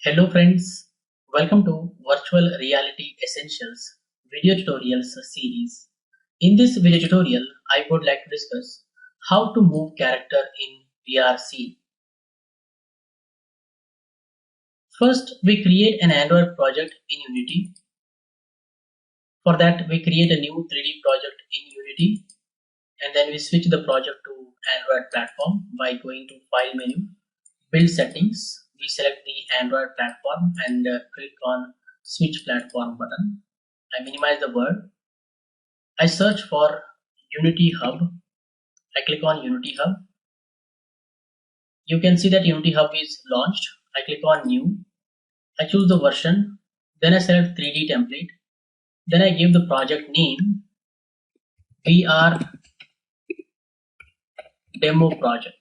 Hello friends, welcome to Virtual Reality Essentials video tutorials series. In this video tutorial, I would like to discuss how to move character in VR scene. First, we create an Android project in Unity. For that, we create a new 3D project in Unity and then we switch the project to Android platform by going to File menu, Build Settings. We select the Android platform and click on Switch Platform button. I minimize the word. I search for Unity Hub. I click on Unity Hub. You can see that Unity Hub is launched. I click on New. I choose the version. Then I select 3D template. Then I give the project name VR Demo Project.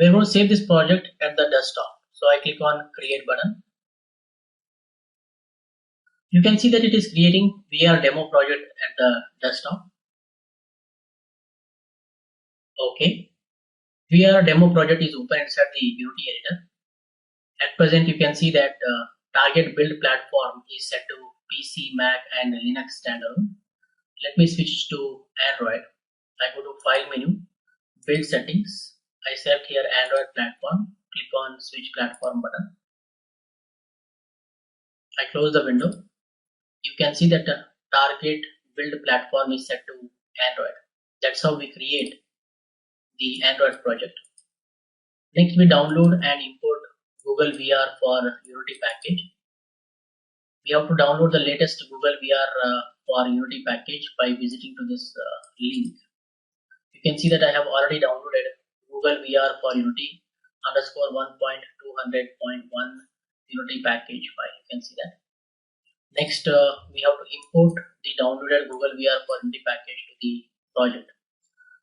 We're going to save this project at the desktop. So I click on Create button. You can see that it is creating VR demo project at the desktop. Okay. VR demo project is open inside the Unity editor. At present, you can see that target build platform is set to PC, Mac, and Linux standalone. Let me switch to Android. I go to File menu, Build Settings. I select here Android platform. Click on Switch Platform button. I close the window. You can see that the target build platform is set to Android. That's how we create the Android project. Next, we download and import Google VR for Unity package. We have to download the latest Google VR for Unity package by visiting to this link. You can see that I have already downloaded Google VR for Unity _ 1.200.1 Unity package file. You can see that. Next, we have to import the downloaded Google VR for Unity package to the project.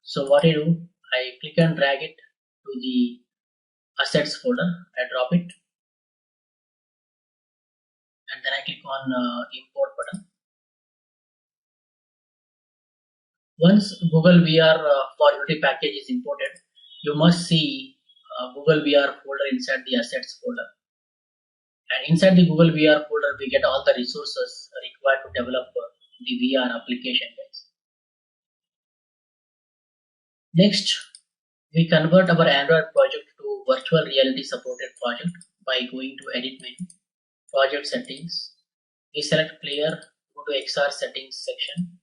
So what I do, I click and drag it to the assets folder. I drop it and then I click on import button. Once Google VR for Unity package is imported, you must see Google VR folder inside the assets folder. And inside the Google VR folder, we get all the resources required to develop the VR application, guys. Next, we convert our Android project to virtual reality supported project by going to Edit menu, Project Settings. We select Player, go to XR Settings section.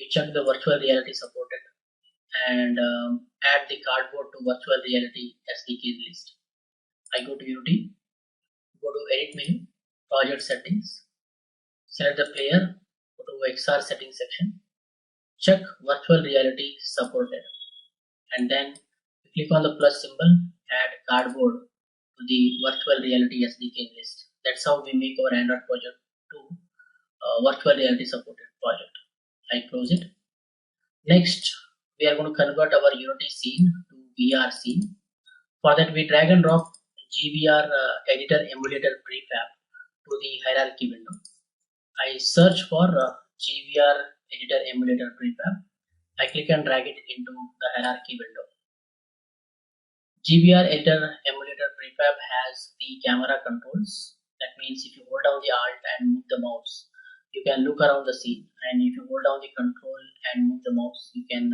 We check the virtual reality supported and add the cardboard to virtual reality SDK list. I go to Unity, go to Edit menu, Project Settings, select the player, go to XR Settings section, check virtual reality supported, and then click on the plus symbol, add cardboard to the virtual reality SDK list. That's how we make our Android project to virtual reality supported project. I close it. Next, we are going to convert our Unity scene to VR scene. For that, we drag and drop GVR editor emulator prefab to the hierarchy window. I search for GVR editor emulator prefab. I click and drag it into the hierarchy window. GVR editor emulator prefab has the camera controls. That means if you hold down the Alt and move the mouse, you can look around the scene, and if you hold down the control and move the mouse, you can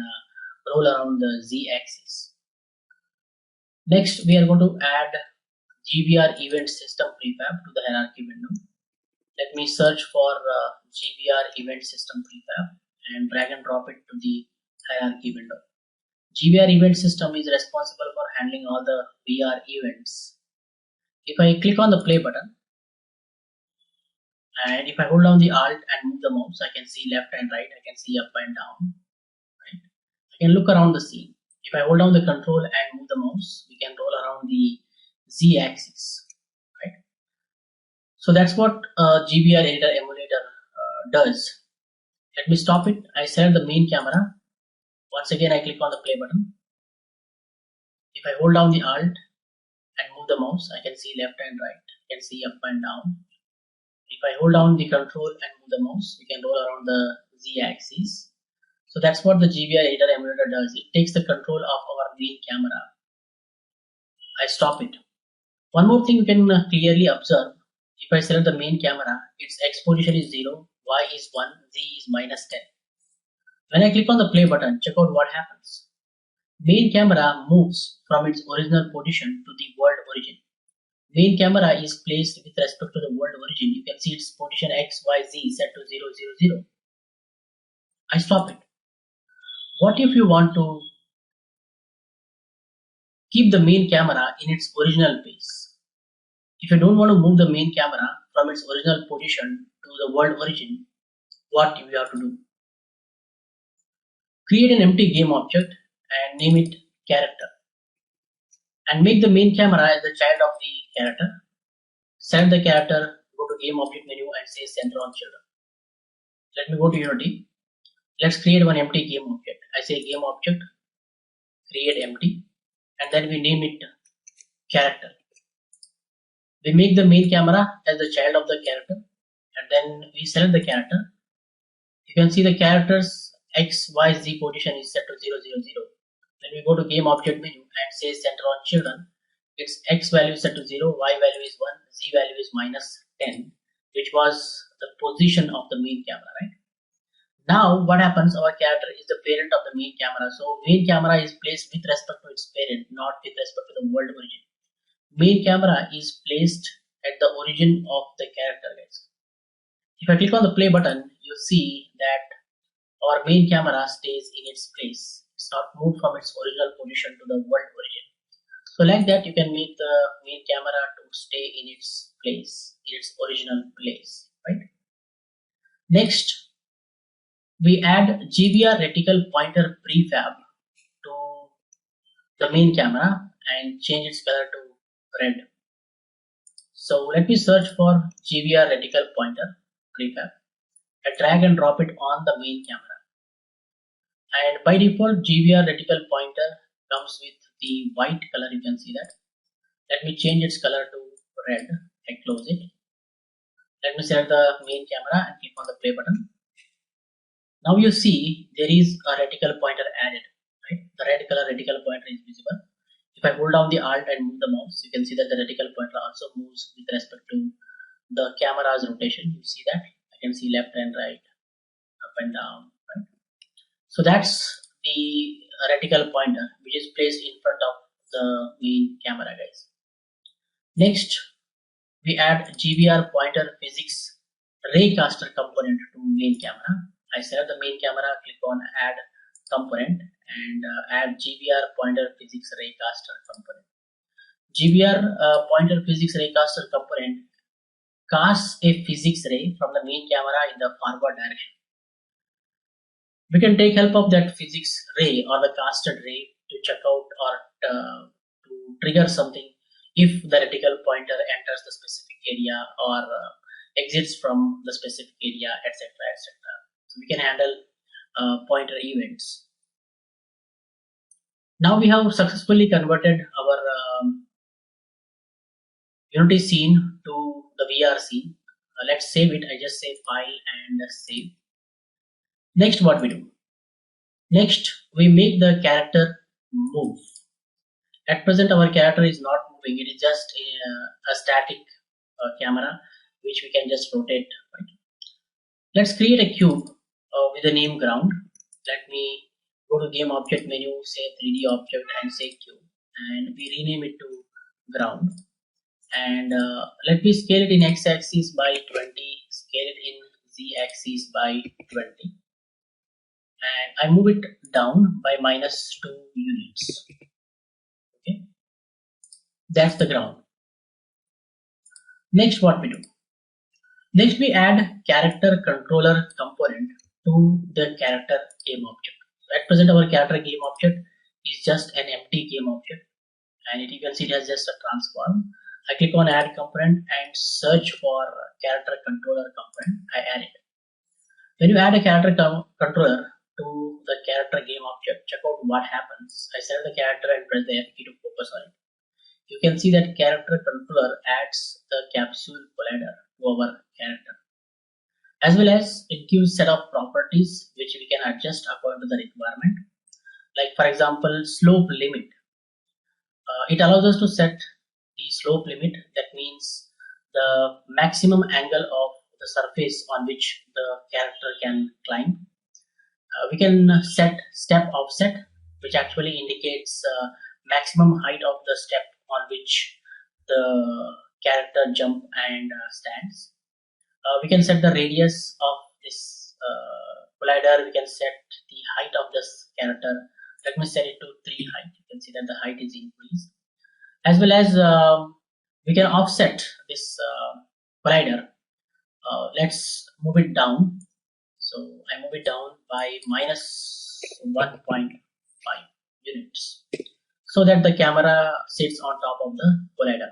roll around the Z axis. Next, we are going to add GVR event system prefab to the hierarchy window. Let me search for GVR event system prefab and drag and drop it to the hierarchy window. GVR event system is responsible for handling all the VR events. If I click on the play button, and if I hold down the Alt and move the mouse, I can see left and right, I can see up and down. Right? I can look around the scene. If I hold down the control and move the mouse, we can roll around the Z axis. Right? So that's what GVR editor emulator does. Let me stop it. I select the main camera. Once again, I click on the play button. If I hold down the Alt and move the mouse, I can see left and right. I can see up and down. If I hold down the control and move the mouse, we can roll around the Z axis. So that's what the GVR editor emulator does. It takes the control of our main camera. I stop it. One more thing you can clearly observe. If I select the main camera, its X position is 0, Y is 1, Z is minus 10. When I click on the play button, check out what happens. Main camera moves from its original position to the world origin. Main camera is placed with respect to the world origin. You can see its position X, Y, Z set to 0, 0, 0. I stop it. What if you want to keep the main camera in its original place? If you don't want to move the main camera from its original position to the world origin, what you have to do? Create an empty game object and name it character. And make the main camera as the child of the character. Select the character, go to game object menu and say center on children. Let me go to Unity. Let's create one empty game object. I say game object, create empty, and then we name it character. We make the main camera as the child of the character, and then we select the character. You can see the character's X, Y, Z position is set to 0, 0, 0. When we go to game object menu and say center on children, its X value is set to 0, Y value is 1, Z value is minus 10, which was the position of the main camera, right? Now what happens, our character is the parent of the main camera. So main camera is placed with respect to its parent, not with respect to the world origin. Main camera is placed at the origin of the character, guys. If I click on the play button, you see that our main camera stays in its place. It's not moved from its original position to the world origin. So like that, you can make the main camera to stay in its place, in its original place, right? Next, we add GVR reticle pointer prefab to the main camera and change its color to red. So let me search for GVR reticle pointer prefab. I drag and drop it on the main camera. And by default, GVR reticle pointer comes with the white color, you can see that. Let me change its color to red. I close it. Let me select the main camera and click on the play button. Now you see there is a reticle pointer added, right? The red color reticle pointer is visible. If I hold down the Alt and move the mouse, you can see that the reticle pointer also moves with respect to the camera's rotation. You see that? I can see left and right, up and down, right? So that's the reticle pointer which is placed in front of the main camera, guys. Next, we add GVR pointer physics raycaster component to main camera. I select the main camera, click on add component and add GVR pointer physics raycaster component. GVR pointer physics raycaster component casts a physics ray from the main camera in the forward direction. We can take help of that physics ray or the casted ray to check out or to trigger something if the reticle pointer enters the specific area or exits from the specific area, etc., etc. So we can handle pointer events. Now we have successfully converted our Unity scene to the VR scene. Let's save it. I just say file and save. Next, what we do? Next, we make the character move. At present, our character is not moving. It is just a static camera which we can just rotate. Right? Let's create a cube with the name ground. Let me go to game object menu, say 3D object and say cube, and we rename it to ground. And let me scale it in x-axis by 20, scale it in z-axis by 20, and I move it down by -2 units. Okay, that's the ground. Next, what we do? Next, we add character controller component to the character game object. At present, our character game object is just an empty game object, and you can see it has just a transform. I click on add component and search for character controller component. I add it. When you add a character controller to the character game object, check out what happens. I select the character and press the F key to focus on it. You can see that character controller adds the capsule collider to our character, as well as it gives set of properties which we can adjust according to the requirement. Like for example, slope limit. It allows us to set the slope limit, that means the maximum angle of the surface on which the character can climb. We can set step offset, which actually indicates maximum height of the step on which the character jump and stands. We can set the radius of this collider. We can set the height of this character. Let me set it to 3 height. You can see that the height is increased, as well as we can offset this collider. Let's move it down. So I move it down by minus 1.5 units, so that the camera sits on top of the collider.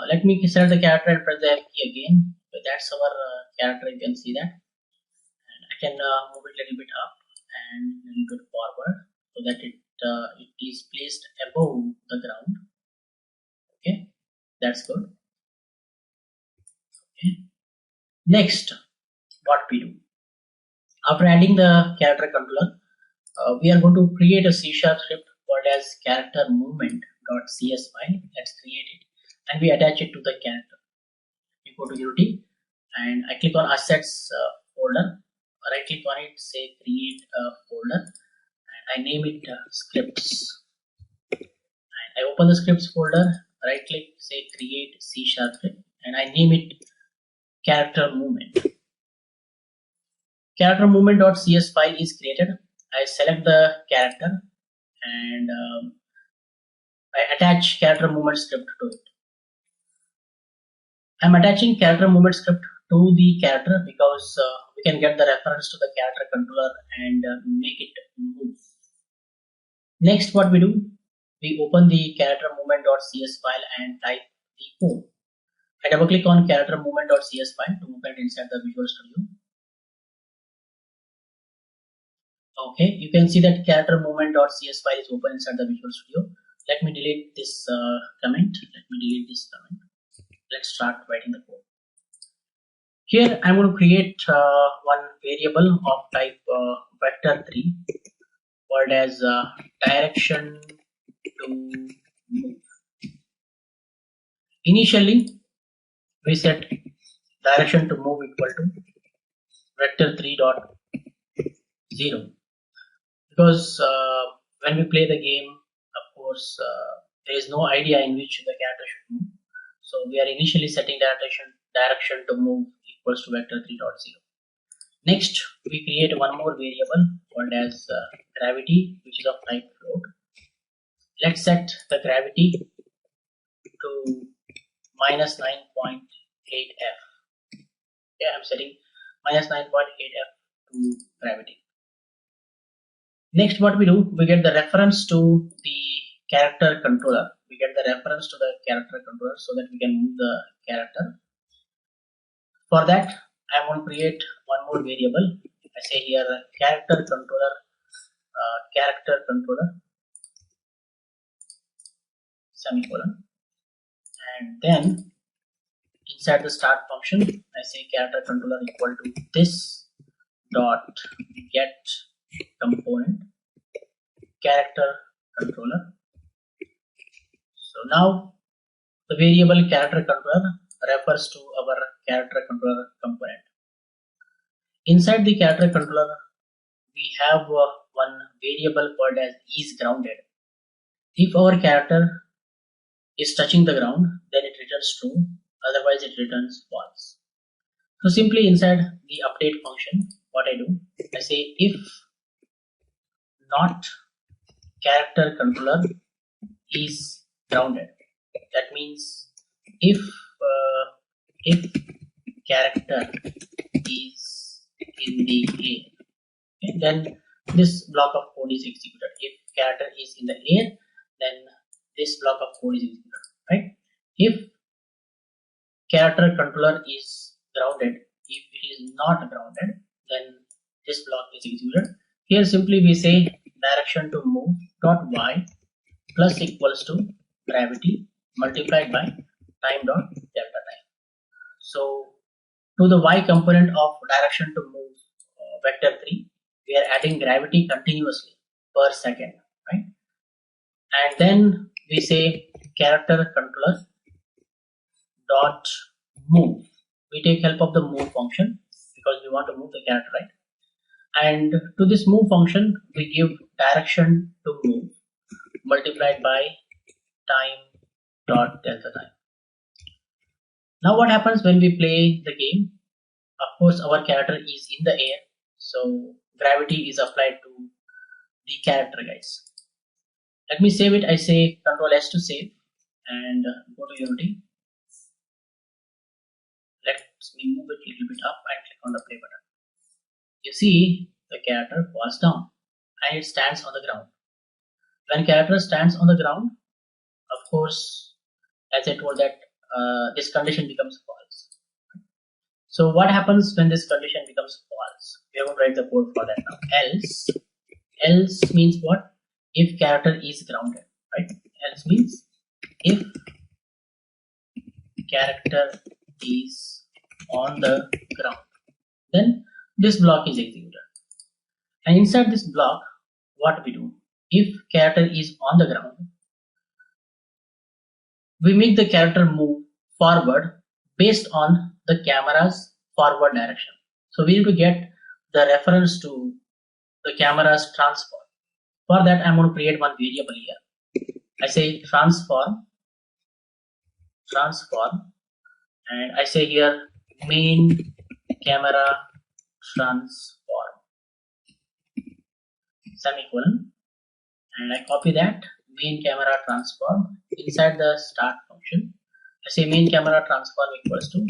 Let me select the character and press the F key again. So that's our character. You can see that, and I can move it a little bit up and a little bit forward, so that it is placed above the ground. Okay, that's good. Okay. Next, what we do after adding the character controller, we are going to create a C# script called as character movement.cs file. Let's create it, and we attach it to the character. We go to Unity and I click on assets folder, right click on it, say create a folder, and I name it scripts, and I open the scripts folder, right click, say create C# script, and I name it character movement. Character movement.cs file is created. I select the character and I attach character movement script to it. I'm attaching character movement script to the character because we can get the reference to the character controller and make it move. Next, what we do, we open the character movement.cs file and type the code. I double click on character movement.cs file to open it inside the Visual Studio. Okay, you can see that character movement.cs file is open inside the Visual Studio. Let me delete this comment. Let's start writing the code. Here I'm going to create one variable of type vector3 called as direction to move. Initially, we set direction to move equal to vector3 dot 0, because when we play the game, of course, there is no idea in which the character should move. So we are initially setting direction to move equals to vector3 dot 0. Next, we create one more variable called as gravity, which is of type float. Let's set the gravity to minus 9.8f. Yeah, I'm setting minus 9.8f to gravity. Next, what we do, we get the reference to the character controller. So that we can move the character. For that, I want to create one more variable. I say here character controller semicolon, and then inside the start function, I say character controller equal to this dot get component character controller. So now the variable character controller refers to our character controller component. Inside the character controller, we have one variable called as is grounded. If our character is touching the ground, then it returns true, otherwise it returns false. So simply inside the update function, what I do, I say if not character controller is grounded. That means if character is in the air, then this block of code is executed. If character is in the air, then this block of code is executed, right? If character controller is grounded, if it is not grounded, then this block is executed. Here simply we say direction to move dot y plus equals to gravity multiplied by time dot delta time. So to the y component of direction to move vector3, we are adding gravity continuously per second, right? And then we say character controller dot move. We take help of the move function because we want to move the character, right? And to this move function we give direction to move multiplied by time dot delta time. Now what happens when we play the game? Of course our character is in the air, so gravity is applied to the character, guys. Let me save it. I say Control S to save and go to Unity. Let me move it a little bit up and click on the play button. You see the character falls down and it stands on the ground. When character stands on the ground, of course, as I told that this condition becomes false. So what happens when this condition becomes false? We are going to write the code for that now. Else means what? If character is grounded, right? Else means if character is on the ground, then this block is executed. And inside this block, what we do? If character is on the ground, we make the character move forward based on the camera's forward direction. So we need to get the reference to the camera's transform. For that, I'm going to create one variable here. I say transform, and I say here main camera transform, semicolon, and I copy that main camera transform inside the start function. I say main camera transform equals to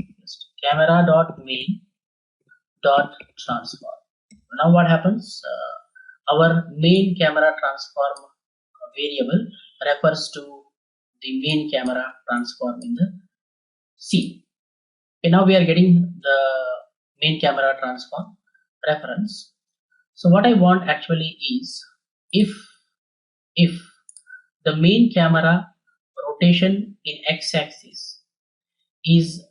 camera dot main dot transform. Now what happens? Our main camera transform variable refers to the main camera transform in the scene. Okay, now we are getting the main camera transform reference. So what I want actually is if the main camera rotation in x-axis is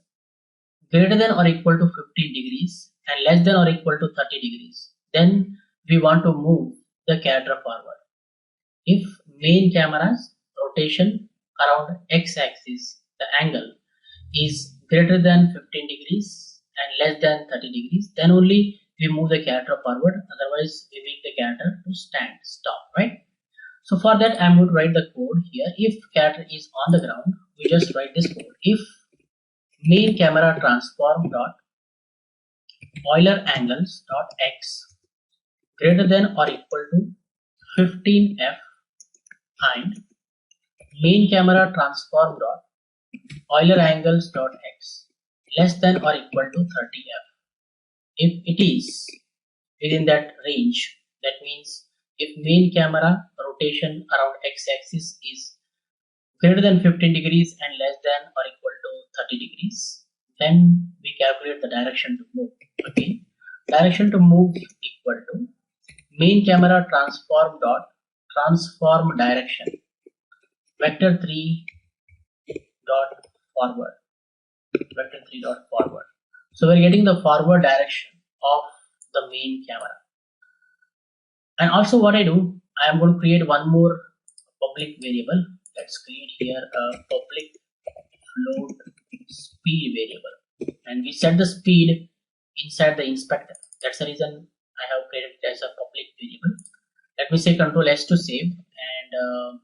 greater than or equal to 15 degrees and less than or equal to 30 degrees, then we want to move the character forward. If main camera's rotation around x-axis, the angle, is greater than 15 degrees and less than 30 degrees, then only we move the character forward. Otherwise, we make the character to stop, right? So for that, I'm going to write the code here. If character is on the ground, we just write this code. If main camera transform dot Euler angles dot x greater than or equal to 15f and main camera transform dot Euler angles dot x less than or equal to 30f. If it is within that range, that means if main camera rotation around x-axis is greater than 15 degrees and less than or equal to 30 degrees, then we calculate the direction to move. Okay, direction to move equal to main camera transform dot transform direction vector 3 dot forward, vector 3 dot forward. So we're getting the forward direction of the main camera. And also what I do, I am going to create one more public variable. Let's create here a public float speed variable, and we set the speed inside the inspector. That's the reason I have created it as a public variable. Let me say Control S to save and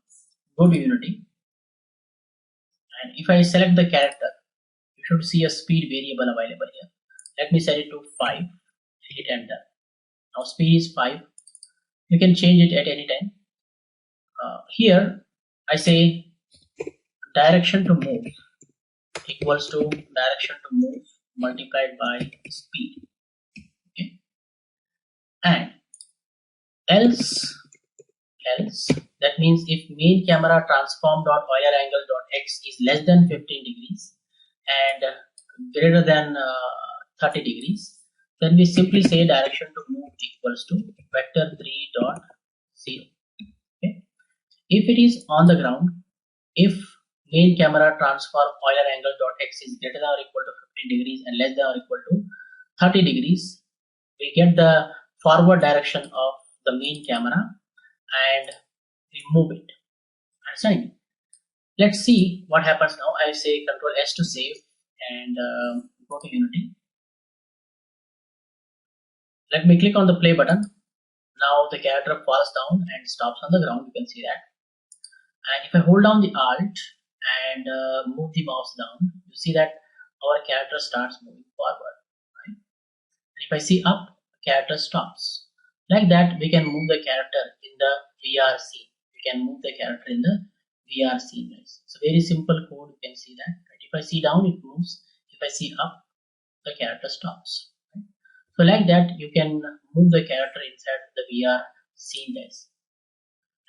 go to Unity. And if I select the character, you should see a speed variable available here. Let me set it to 5. Hit enter. Now speed is 5. You can change it at any time. Here I say direction to move equals to direction to move multiplied by speed. Okay. And else that means if main camera transform dot Euler angle dot x is less than 15 degrees and greater than 30 degrees, then we simply say direction to move equals to vector 3 dot 0. Okay. If it is on the ground, if main camera transform Euler angle dot x is greater than or equal to 15 degrees and less than or equal to 30 degrees, we get the forward direction of the main camera and we move it. Understand? Let's see what happens now. I say Control S to save and go to Unity. Let me click on the play button. Now the character falls down and stops on the ground. You can see that. And if I hold down the Alt and move the mouse down, you see that our character starts moving forward. Right? And if I see up, the character stops. Like that, we can move the character in the VR scene. We can move the character in the VR scene. It's a very simple code. You can see that. Right? If I see down, it moves. If I see up, the character stops. Right? So like that, you can move the character inside the VR scene. Guys.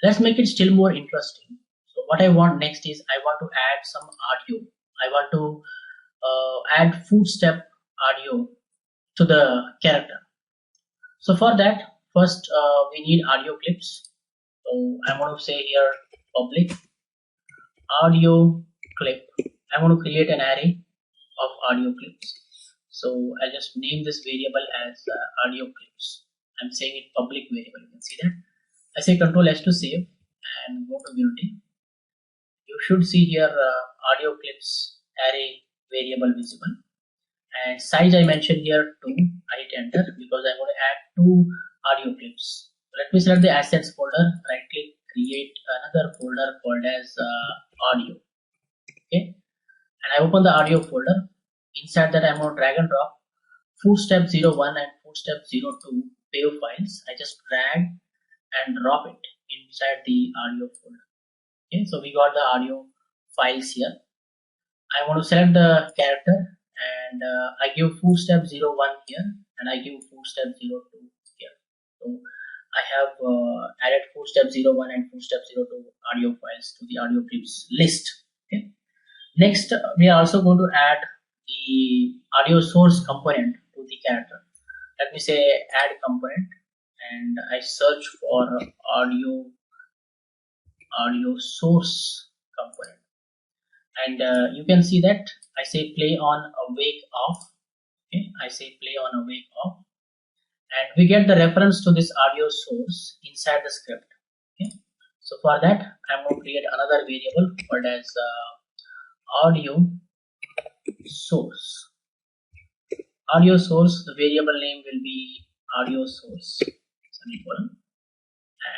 Let's make it still more interesting. So what I want next is I want to add some audio. I want to add footstep audio to the character. So for that, first we need audio clips. So I'm going to say here public audio clip. I want to create an array of audio clips. So I'll just name this variable as audio clips. I'm saying it public variable. You can see that. I say Control S to save and go to Unity. You should see here audio clips array variable visible. And size I mentioned here 2. I hit enter because I want to add 2 audio clips. Let me select the assets folder, right click, create another folder called as audio. Okay, and I open the audio folder. Inside that I'm going to drag and drop footstep 01 and footstep 02 wave files. I just drag and drop it inside the audio folder. Okay, so we got the audio files here. I want to select the character and I give footstep 01 here and I give footstep 02 here. So I have added footstep 01 and footstep 02 audio files to the audio clips list. Okay. Next, we are also going to add the audio source component to the character. Let me say add component and I search for audio source component. And you can see that I say play on awake off. Okay, I say play on awake off, and we get the reference to this audio source inside the script. Okay, so for that I'm going to create another variable called as audio source. Audio source, the variable name will be audio source semicolon,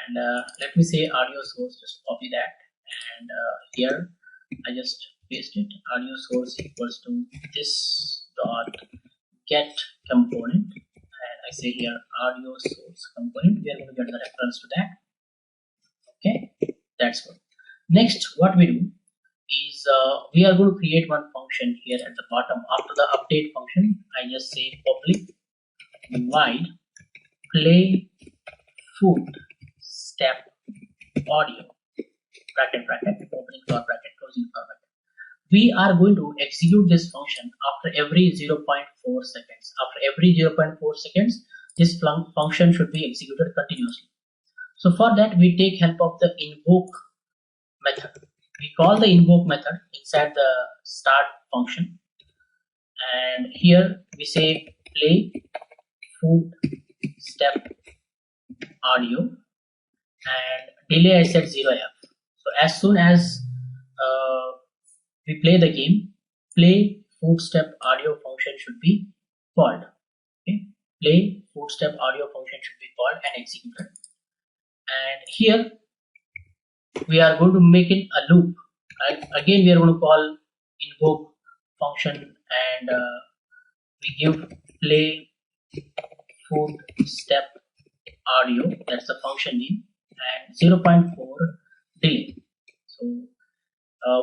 and let me say audio source. Just copy that, and here I just paste it. Audio source equals to this dot get component, and I say here audio source component. We are going to get the reference to that. Okay, that's good. Next, what we do is we are going to create one function here at the bottom. After the update function, I just say public void play footstep audio bracket opening for bracket closing for bracket. We are going to execute this function after every 0.4 seconds. After every 0.4 seconds, this function should be executed continuously. So for that, we take help of the invoke method. We call the invoke method inside the start function, and here we say play footstep audio and delay I set 0f. So as soon as we play the game, play footstep audio function should be called. Okay, play footstep audio function should be called and executed. And here we are going to make it a loop. And again, we are going to call invoke function and we give play footstep audio. That's the function name, and 0.4 delay. So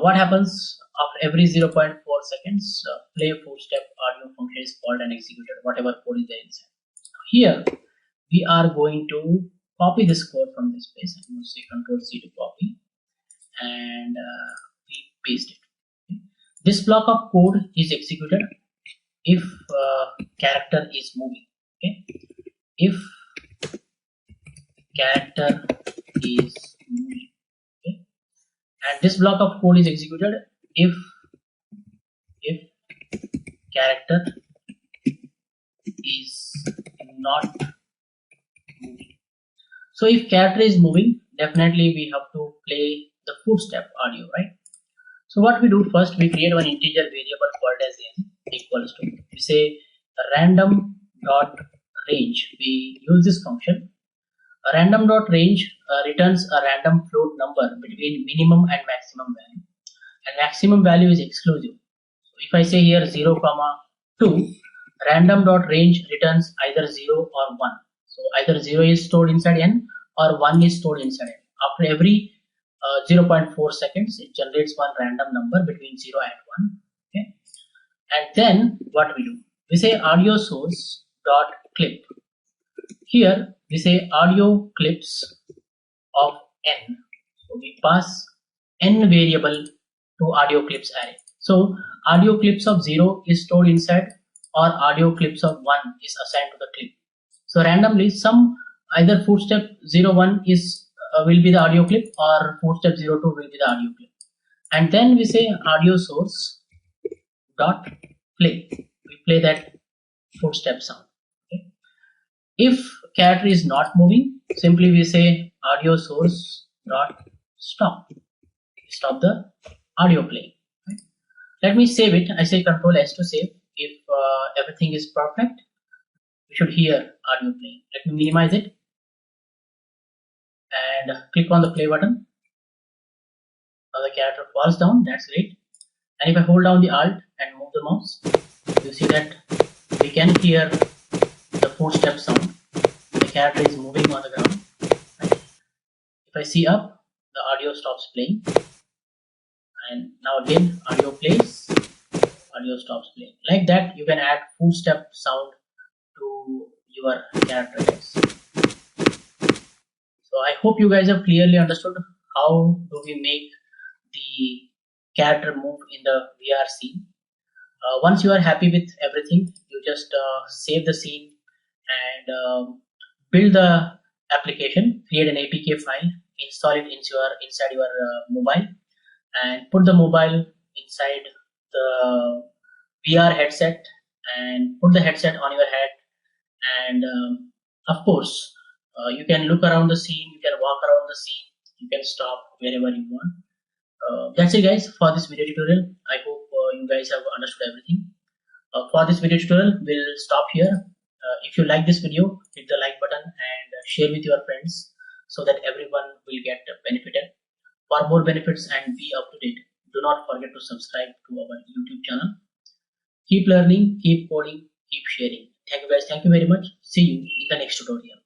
what happens after every 0.4 seconds? Play footstep audio function is called and executed, whatever code is there inside. Here we are going to copy this code from this place. I'm going to say Control C to copy, and we paste it. Okay. This block of code is executed if character is moving. Okay, if character is moving. Okay, and this block of code is executed if character is not moving. So if character is moving, definitely we have to play the footstep audio, right? So what we do first, we create one integer variable called as n equals to, we say random dot range. We use this function. A random dot range returns a random float number between minimum and maximum value, and maximum value is exclusive. So if I say here 0, 2, random dot range returns either 0 or 1. So either 0 is stored inside n or 1 is stored inside n. After every 0.4 seconds, it generates one random number between 0 and 1. Okay, and then what we do, we say audio source dot clip. Here we say audio clips of n. So we pass n variable to audio clips array. So audio clips of 0 is stored inside, or audio clips of 1 is assigned to the clip. So randomly some either footstep 01 is will be the audio clip, or footstep 02 will be the audio clip. And then we say audio source dot play. We play that footstep sound. Okay. If character is not moving, simply we say audio source dot stop. Stop the audio playing. Right. Let me save it. I say Control S to save. If everything is perfect, we should hear audio playing. Let me minimize it and click on the play button. Now the character falls down. That's great. And if I hold down the Alt and move the mouse, you see that we can hear the footstep sound. The character is moving on the ground. Right? If I see up, the audio stops playing. And now again, audio plays, audio stops playing. Like that, you can add footstep sound to your character heads. So I hope you guys have clearly understood how do we make the character move in the VR scene. Once you are happy with everything, you just save the scene and build the application, create an APK file, install it inside your mobile, and put the mobile inside the VR headset and put the headset on your head. And of course, you can look around the scene, you can walk around the scene, you can stop wherever you want. That's it guys for this video tutorial. I hope you guys have understood everything. For this video tutorial, we'll stop here. If you like this video, hit the like button and share with your friends so that everyone will get benefited. For more benefits and be up to date, do not forget to subscribe to our YouTube channel. Keep learning, keep coding, keep sharing. Thank you guys. Thank you very much. See you in the next tutorial.